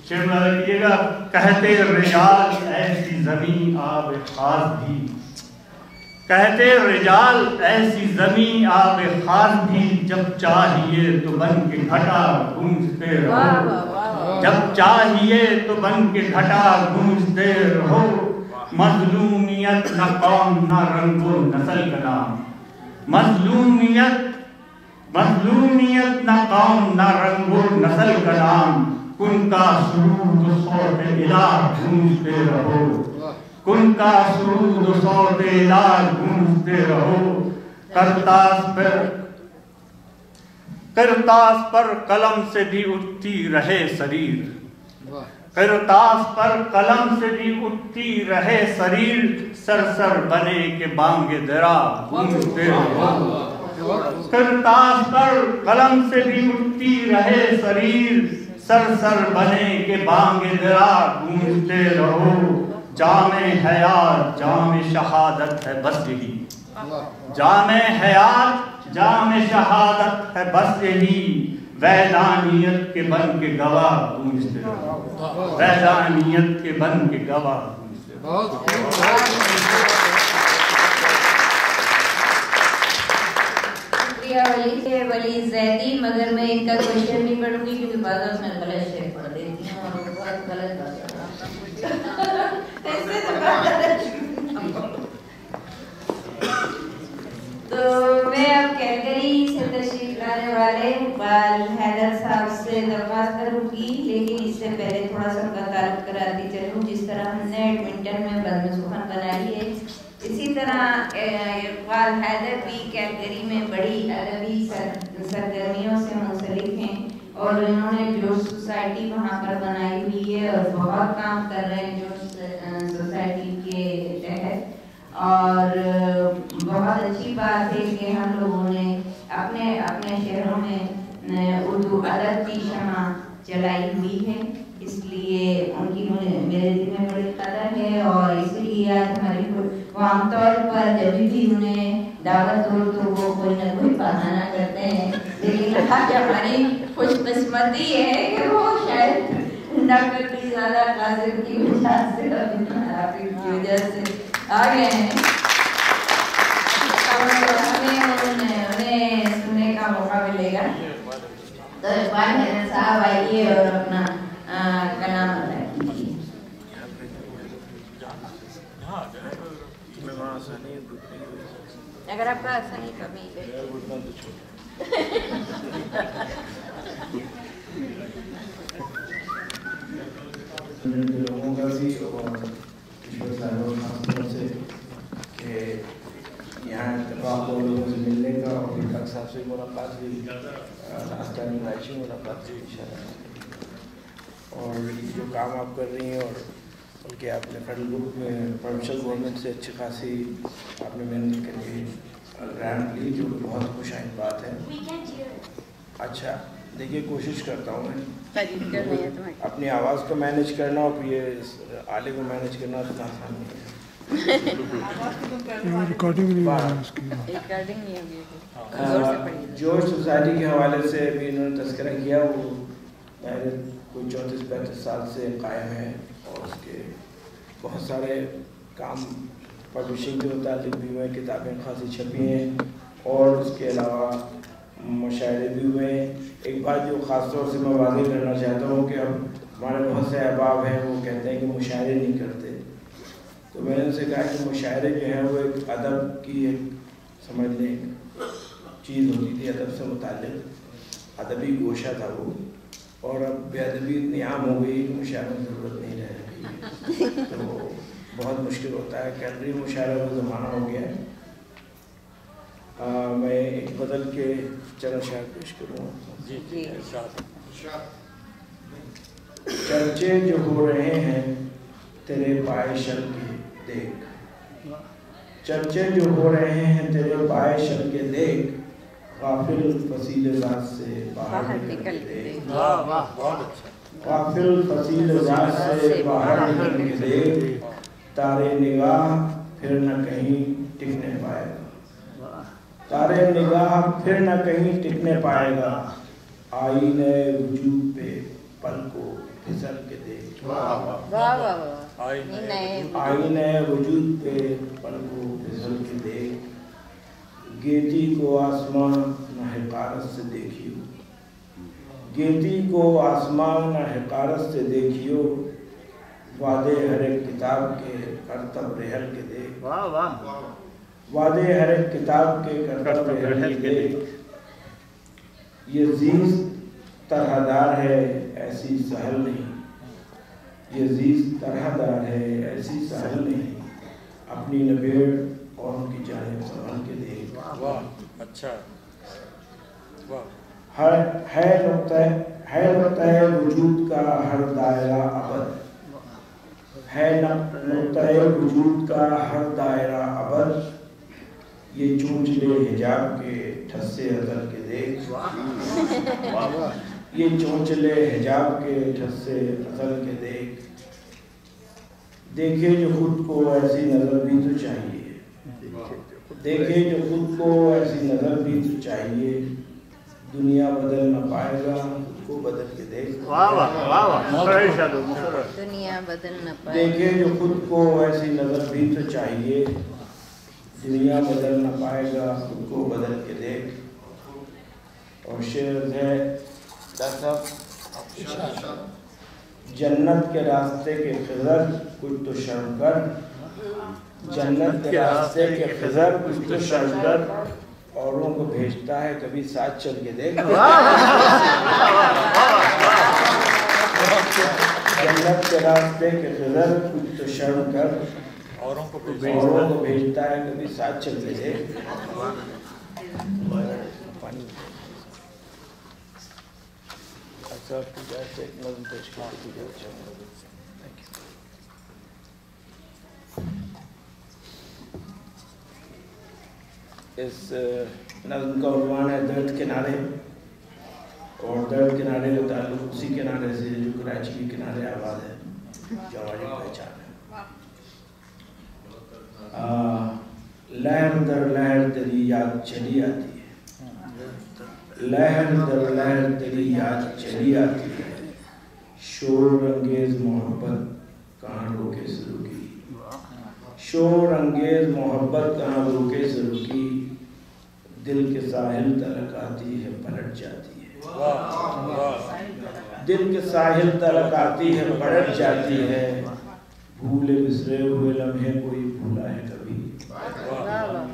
शिमला लिखिएगा कहते रिजाल ऐसी जमीन आब खास भी कहते रिजाल ऐसी जमीन आब खास भी जब चाहिए तो बन के घटा गूंजते रहो जब चाहिए तो बन के घटा गूंजते रहो मजलूमियत न कौम न रंगो नस्ल का नाम मजलूमियत न कौम न रंगो नस्ल का नाम कुन का सुरूद सौद इलाह गूंजते रहो कुन का सुरूद सौद इलाह गूंजते रहो करतास पर कलम से भी उठती रहे शरीर करतास पर कलम से भी उठती रहे शरीर सरसर बने के बांगे दरा गूंजते रहो करतास पर कलम से भी उठती रहे शरीर सरसर बने के बांगे दरा गूंजते रहो जामे हयात जामे शहादत है बस यही जामे हयात जामे शहादत है बस यही वैदानियत के बन के गवाह गूंजते रहो वैदानियत के बन के गवाह गूंजते रहो वली जैदी मगर मैं इनका क्वेश्चन नहीं पढ़ूंगी क्योंकि बाद में गलत शेर पढ़ देती हूँ और वो बहुत गलत तो मैं अब कैलगरी से तशरीफ लाने वाले इकबाल हैदर साहब से दरख्वास्त करूंगी लेकिन इससे पहले थोड़ा सा उनका तारुफ कराती चलूँ जिस तरह हमने एडमिंटन में बज़्म सुखन बनाई है इसी तरह طرح اقبال حیدر بھی کیلگری میں بڑی ادبی سرگرمیوں سے منسلک ہیں اور انہوں نے جوش سوسائٹی وہاں پر بنائی ہوئی ہے اور بہت کام کر رہے ہیں جوش سوسائٹی کے تحت، اور بہت اچھی بات ہے کہ ہم لوگوں نے اپنے اپنے شہروں میں اردو ادب کی شمع جلائی ہوئی ہے، اس لیے ان کی میرے دل میں بڑی قدر ہے، اور اس لیے آج ہماری وہ عام طور پر جب بھی انہیں دعوت ہو تو وہ کوئی نہ کوئی بہانہ کرتے ہیں، لیکن آج ہماری خوش قسمتی ہے کہ وہ شاید ڈاکٹر کی زیادہ قاضر کی وجہ سے کی وجہ سے آ گئے ہیں، انہیں سننے کا موقع ملے گا۔ تو اقبال حیدر صاحب آئیے اور اپنا کلام ادا کیجیے۔ اگر آپ کا ایسا نہیں کبھی لوگوں کا بھی اور ایشور صاحب خاص طور سے کہ یہاں اتفاق ہو لوگوں سے ملنے کا، اور ڈاکٹر صاحب سے ملاقات ہوئی، لاسٹ ٹائم رائشی ملاقات ہوئی انشاءاللہ، اور جو کام آپ کر رہی ہیں، اور بلکہ آپ نے فیڈرل گروپ میں پروونشل گورنمنٹ سے اچھی خاصی آپ نے محنت کر کے گرانٹ لی، جو بہت خوش آئند بات ہے۔ اچھا دیکھیے، کوشش کرتا ہوں میں اپنی آواز کو مینیج کرنا، اور پھر یہ آلے کو مینیج کرنا اتنا آسان نہیں ہے۔ جوش سوسائٹی کے حوالے سے بھی انہوں نے تذکرہ کیا، وہ کوئی 34-35 سال سے قائم ہے، اور اس کے بہت سارے کام پبلشنگ کے متعلق بھی ہوئے، کتابیں خاصی چھپی ہیں، اور اس کے علاوہ مشاعرے بھی ہوئے ہیں۔ ایک بات جو خاص طور سے میں واضح کرنا چاہتا ہوں کہ اب ہمارے بہت سے احباب ہیں وہ کہتے ہیں کہ مشاعرے نہیں کرتے، تو میں نے ان سے کہا کہ مشاعرے جو ہیں وہ ایک ادب کی ایک سمجھ لیں ایک چیز ہوتی تھی، ادب سے متعلق ادبی گوشہ تھا وہ، اور اب بے ادبی اتنی عام ہو گئی کہ مشاعروں کی ضرورت نہیں رہ رہی، تو بہت مشکل ہوتا ہے، کیلری مشاعرہ کا زمانہ ہو گیا ہے۔ میں ایک بدل کے چند اشعار پیش کروں۔ چرچے جو ہو رہے ہیں تیرے پائے شل کے دیکھ، چرچے جو ہو رہے ہیں تیرے پائے شل کے دیکھ، غافل فصیل ذات سے باہر نکل کے دیکھ، غافل فصیل ذات سے باہر نکل کے دیکھ، تارے نگاہ پھر نہ کہیں ٹکنے پائے گا، تارے نگاہ پھر نہ کہیں ٹکنے پائے گا، آئینے وجود پہ پل کو پھسل کے دیکھ، آئینے وجود پہ پل کو پھسل کے دیکھ، گیتی کو آسمان نہ حقارت سے دیکھیو، گیتی کو آسمان نہ حقارت سے دیکھیو، وعدے ہر ایک کتاب کے کرتب رحل کے دیکھ، وعدے ہر ایک کتاب کے کرتب رحل کے دیکھ، یہ زیز طرح دار ہے ایسی سہل نہیں، یہ زیز طرح دار ہے ایسی سہل نہیں، اپنی نبیڑ اور ان کی جانب سنبھل کے دیکھ، اچھا ہے نقطہ وجود کا ہر دائرہ ابد، ہے نقطہ وجود کا ہر دائرہ ابد، یہ چونچ لے حجاب کے ٹھسے ازل کے دیکھ، یہ چونچ لے حجاب کے ٹھسے ازل کے دیکھ، دیکھے جو خود کو ایسی نظر بھی تو چاہیے، دیکھے جو خود کو ایسی نظر بھی تو چاہیے، دنیا بدل نہ پائے گا خود کو بدل کے دیکھ، دنیا بدل نہ پائے، دیکھے جو خود کو ایسی نظر بھی تو چاہیے، دنیا بدل نہ پائے گا خود کو بدل کے دیکھ۔ اور شعر ہے جنت کے راستے کے خضر کچھ تو شرم کر، جنت کے راستے کے خضر کچھ تو شرم کر، اوروں کو بھیجتا ہے کبھی ساتھ چل کے دیکھ، جنت کے راستے کے خضر کچھ تو شرم کر، औरों को भेजता है, कभी साथ चलते थे। इस नज़्म का उन्वान है दर्द किनारे, और दर्द किनारे का ताल्लुक उसी किनारे से जो कराची के किनारे आबाद है, जो हमारी पहचान है। लहर दर लहर तेरी याद चली आती है, लहर दर लहर तेरी याद चली आती है, शोर अंगेज मोहब्बत कहाँ रोके से रुकी, शोर अंगेज मोहब्बत कहाँ रोके से रुकी, दिल के साहिल तलक आती है पलट जाती है, दिल के साहिल तलक आती है पलट जाती है, भूले बिसरे हुए लम्हे कोई भूला है कभी,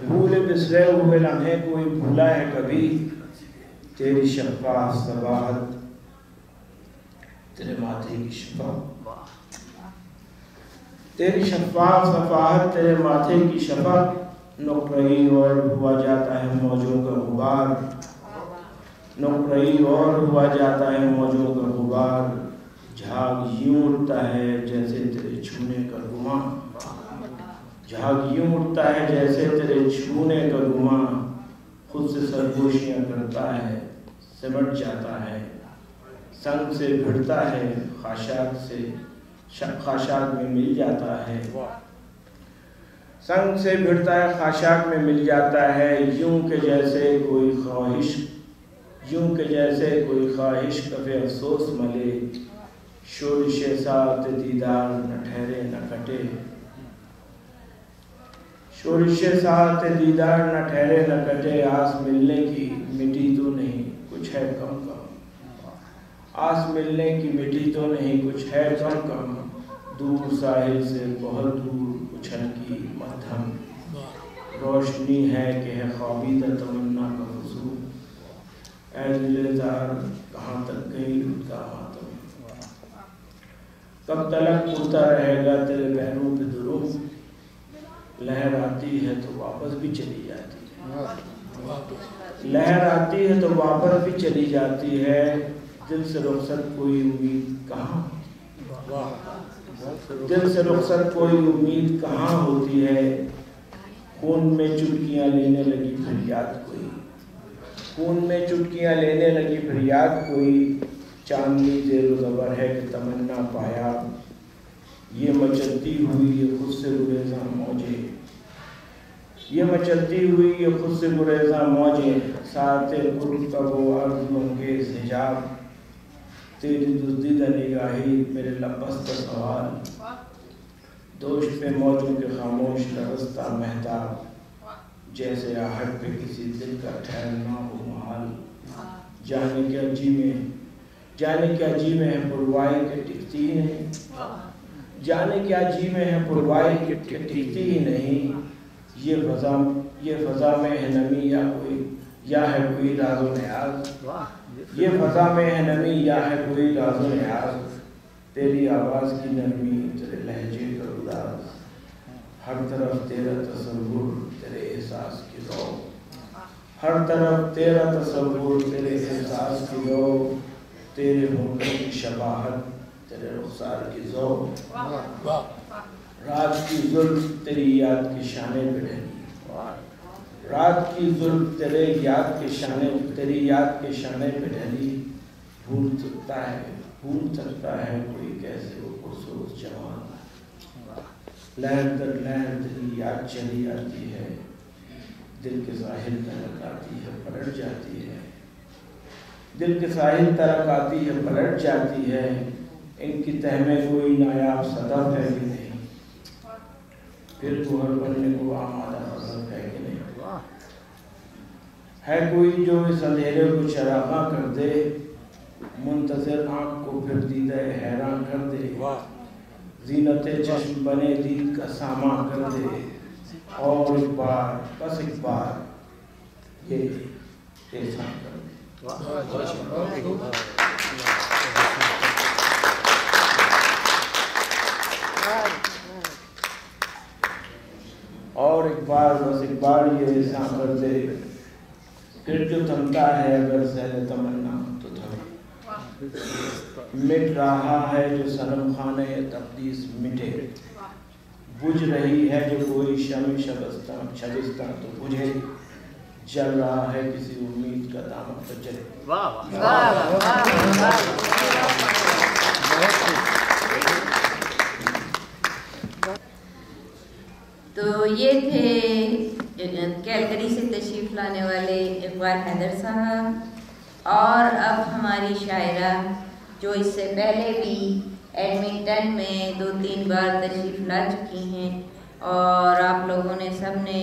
भूले बिसरे हुए लम्हे कोई भूला है कभी, तेरी शफ़ाअत सबाहत तेरे माथे की शफ़ाअत, तेरी शफ़ाअत सफ़ाहत तेरे माथे की शफ़ाअत, नुक़्रई और हुआ जाता है मौजों का गुबार, नुक़्रई और हुआ जाता है मौजों का गुबार, झाग यूं उड़ता है जैसे तेरे छूने का गुमां, झाग यूं उड़ता है जैसे तेरे छूने का गुमां, खुद से सरगोशियाँ करता है सिमट जाता है, संग से भिड़ता है खाशाक में मिल जाता है, संग से भिड़ता है खाशाक में मिल जाता है, यूं के जैसे कोई ख्वाहिश, यूं के जैसे कोई ख्वाहिश कफ़े अफसोस मले, शोरिशे साथ दीदार न ठहरे न कटे, शोरिशे साथ दीदार न ठहरे न कटे, आस मिलने की मिटी तो नहीं कुछ है कम कम, आस मिलने की मिटी तो नहीं कुछ है कम कम, दूर साहिल से बहुत दूर उछल की मध्यम, रोशनी है कि है ख्वाबीदा तमन्ना का हुजूर, ऐ दिलदार कहाँ तक गई उनका मातम, कब तलक उड़ता रहेगा तेरे पैरों पे दुरूद, लहर आती है तो वापस भी चली जाती है, लहर आती है तो वापस भी चली जाती है, दिल से रुखसत कोई उम्मीद कहाँ, दिल से रुखसत कोई उम्मीद कहाँ होती है, खून में चुटकियाँ लेने लगी फरियाद कोई, खून में चुटकियाँ लेने लगी फरियाद कोई, चांदनी ज़ेर ज़बर है कि तमन्ना पाया, ये मचलती हुई ये खुद से गुरेज़ा मौजें, ये मचलती हुई ये खुद से गुरेज़ा मौजें, साथ गुर्ब का वो अर्ज़ मंगेज़ हिजाब, तेरी दुज़दीदा निगाही मेरे लबस्ता सवाल, दोष पे मौजों के खामोश लरसता महताब, जैसे आहट पे किसी दिल का ठहरना हो महाल, जाने क्या जी में है पुरवाई के टिकती ही नहीं, जाने क्या जी में है पुरवाई के टिकती ही नहीं, ये फ़ज़ा में है नमी या है कोई राज़ो न्याज़, ये फ़ज़ा में है नमी या है कोई राज़ो न्याज़, तेरी आवाज़ की नरमी तेरे लहजे का उदास, हर तरफ तेरा तसव्वुर तेरे एहसास की रो, हर तरफ तेरा तसव्वुर तेरे एहसास की रो, तेरे होंठों की शबाहत तेरे रुखसार की ज़ो, रात की जुल्फ़ तेरी याद के शाने पे ढली, रात की जुल्फ़ तेरी याद के शाने पे ढली, भूल सकता है कोई कैसे वो खुशूस जवान, लहर दर लहर तेरी याद चली आती है, दिल के साहिल तलक आती है पलट जाती है, दिल के साहिल तलक आती है पलट जाती है, इनकी तह में कोई नायाब सदफ है कि नहीं, फिर गोहर बनने को आमादा फजल है कि नहीं, है कोई जो इस अंधेरे को चरागा कर दे, मुंतज़िर आँख को फिर दीदा हैरान कर दे, ज़ीनते चश्म बने दीद का सामा कर दे, और एक बार बस एक बार ये एहसान कर दे। बस एक बार ये सांभर दे, फिर जो थमता है अगर ज़हर तमन्ना तो थमे। मिट रहा है जो सनम खाने तब्दीस मिटे, बुझ रही है जो कोई शम शबिस्तां तो बुझे, जल रहा है किसी उम्मीद का दामन तो जले। तो ये थे कैलगरी से तशरीफ़ लाने वाले इकबाल हैदर साहब। और अब हमारी शायरा जो इससे पहले भी एडमिंटन में 2-3 बार तशरीफ़ ला चुकी हैं और आप लोगों ने सब ने